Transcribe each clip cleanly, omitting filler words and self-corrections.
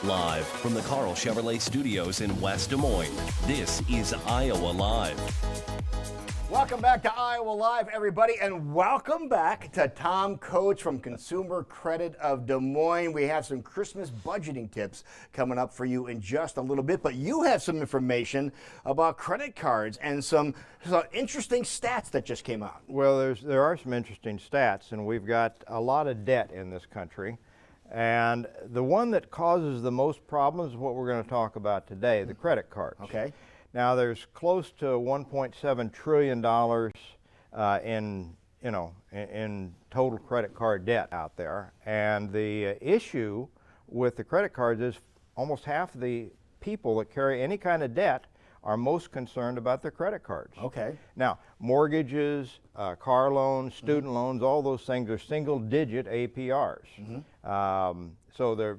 Live from the Carl Chevrolet Studios in West Des Moines, this is Iowa Live. Welcome back to Iowa Live, everybody, and welcome back to Tom Coates from Consumer Credit of Des Moines. We have some Christmas budgeting tips coming up for you in just a little bit, but you have some information about credit cards and some interesting stats that just came out. Well, there are some interesting stats, and we've got a lot of debt in this country. And the one that causes the most problems is what we're going to talk about today, the credit cards. Okay. Now, there's close to $1.7 trillion in total credit card debt out there. And the issue with the credit cards is almost half of the people that carry any kind of debt are most concerned about their credit cards. Okay. Now, mortgages, car loans, student loans, all those things are single-digit APRs. So they're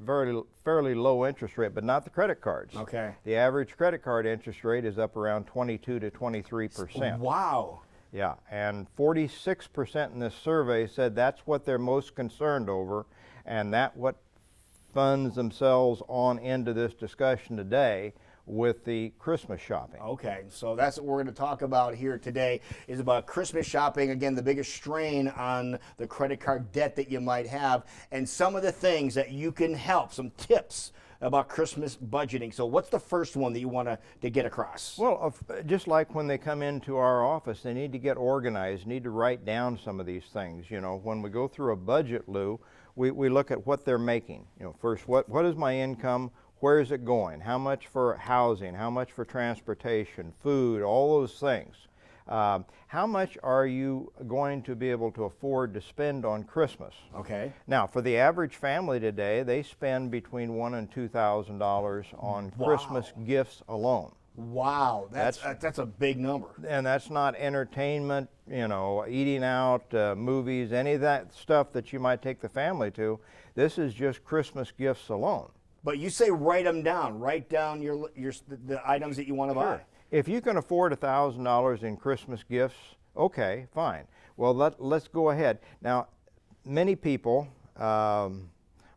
fairly low interest rate, but not the credit cards. Okay. The average credit card interest rate is up around 22 to 23%. Wow. Yeah, and 46% in this survey said that's what they're most concerned over, and that what funds themselves on into this discussion today with the Christmas shopping. Okay, so that's what we're going to talk about here today, is about Christmas shopping. Again, the biggest strain on the credit card debt that you might have, and some of the things that you can help, some tips about Christmas budgeting. So what's the first one that you want to get across? Well, just like when they come into our office, they need to get organized, need to write down some of these things. You know, when we go through a budget, Lou, we look at what they're making. You know, first, what is my income? Where is it going? How much for housing? How much for transportation, food, all those things? How much are you going to be able to afford to spend on Christmas? Okay. Now, for the average family today, they spend between $1,000 and $2,000 on Christmas gifts alone. Wow, that's a big number. And that's not entertainment, you know, eating out, movies, any of that stuff that you might take the family to. This is just Christmas gifts alone. But you say write them down. Write down the items that you want to buy. If you can afford $1,000 in Christmas gifts, okay, fine. Well, let's go ahead. Now, many people, my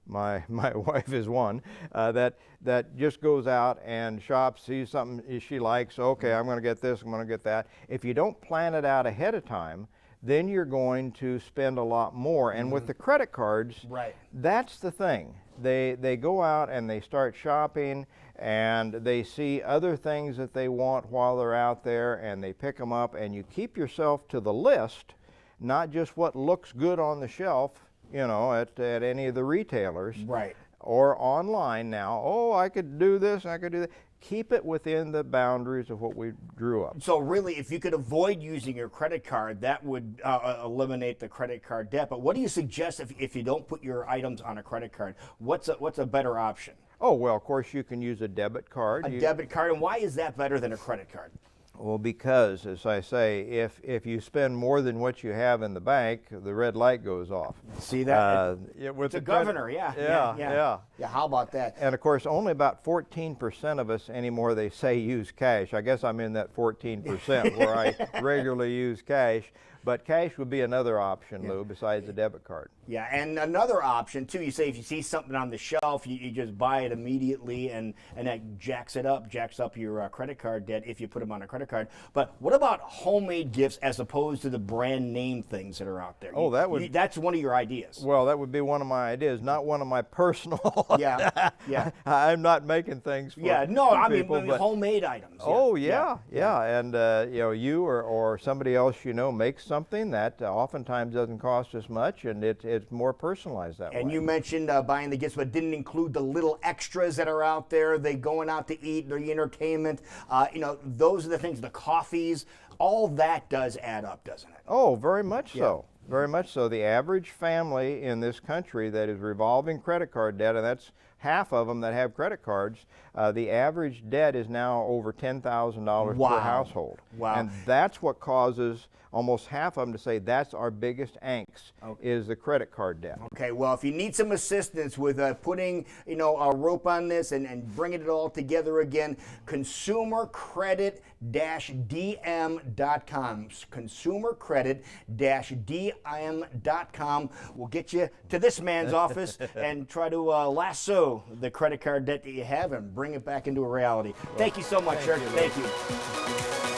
wife is one, that just goes out and shops, sees something she likes, okay, I'm going to get this, I'm going to get that. If you don't plan it out ahead of time, then you're going to spend a lot more. And with the credit cards, right, that's the thing. They go out and they start shopping, and they see other things that they want while they're out there, and they pick them up, and you keep yourself to the list, not just what looks good on the shelf, you know, at any of the retailers. Right. Or online now. Oh, I could do this, I could do that. Keep it within the boundaries of what we drew up. So really, if you could avoid using your credit card, that would eliminate the credit card debt. But what do you suggest if you don't put your items on a credit card? What's a better option? Oh, well, of course, you can use a debit card. A debit card, and why is that better than a credit card? Well, because, as I say, if you spend more than what you have in the bank, the red light goes off. See that? With the governor, yeah. How about that? And of course, only about 14% of us anymore, they say, use cash. I guess I'm in that 14% where I regularly use cash. But cash would be another option, Lou, besides the debit card. Yeah, and another option, too, you say if you see something on the shelf, you just buy it immediately, and that jacks up your credit card debt if you put them on a credit card. But what about homemade gifts as opposed to the brand name things that are out there? Oh, that's one of your ideas. Well, that would be one of my ideas, not one of my personal. Yeah. I'm not making things for people, but homemade items. Oh, yeah. And, you know, you or somebody else you know makes something that oftentimes doesn't cost as much, and it's more personalized that way. And you mentioned buying the gifts, but didn't include the little extras that are out there, they going out to eat, the entertainment, you know, those are the things, the coffees, all that does add up, doesn't it? Oh, very much so. Very much so. The average family in this country that is revolving credit card debt, and that's half of them that have credit cards, the average debt is now over $10,000 per household. Wow. And that's what causes almost half of them to say that's our biggest angst, is the credit card debt. Okay, well, if you need some assistance with putting, you know, a rope on this and bringing it all together again, consumercredit-dm.com. Consumercredit-dm.com will get you to this man's office and try to lasso zero the credit card debt that you have and bring it back into a reality. Thank you so much, sir. Thank you.